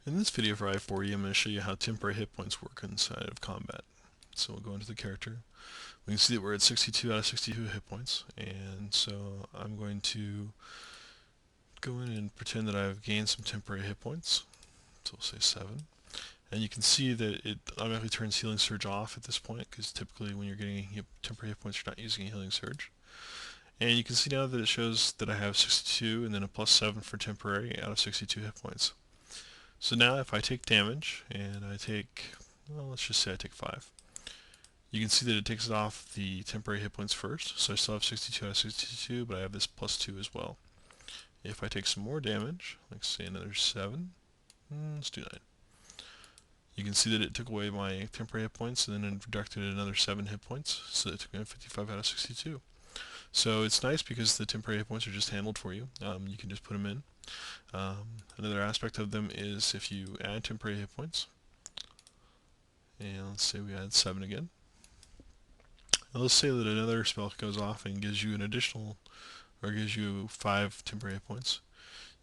In this video for i4e, I'm going to show you how temporary hit points work inside of combat. So we'll go into the character. We can see that we're at 62 out of 62 hit points, and so I'm going to go in and pretend that I've gained some temporary hit points. So we'll say 7. And you can see that it automatically turns Healing Surge off at this point, because typically when you're getting temporary hit points, you're not using Healing Surge. And you can see now that it shows that I have 62 and then a plus 7 for temporary out of 62 hit points. So now if I take damage, and I take, well, let's just say I take 5, you can see that it takes off the temporary hit points first, so I still have 62 out of 62, but I have this plus 2 as well. If I take some more damage, like say another 7, let's do 9. You can see that it took away my temporary hit points and then it deducted another 7 hit points, so it took me 55 out of 62. So it's nice because the temporary hit points are just handled for you. You can just put them in. Another aspect of them is if you add temporary hit points, and let's say we add 7 again. Now let's say that another spell goes off and gives you an additional, or gives you 5 temporary hit points.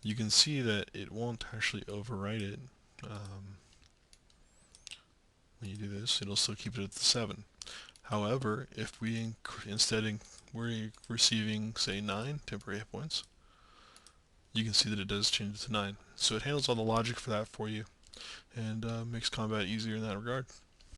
You can see that it won't actually overwrite it. When you do this, it'll still keep it at the 7. However, if we instead we're receiving, say, 9 temporary hit points, you can see that it does change it to 9. So it handles all the logic for that for you, and makes combat easier in that regard.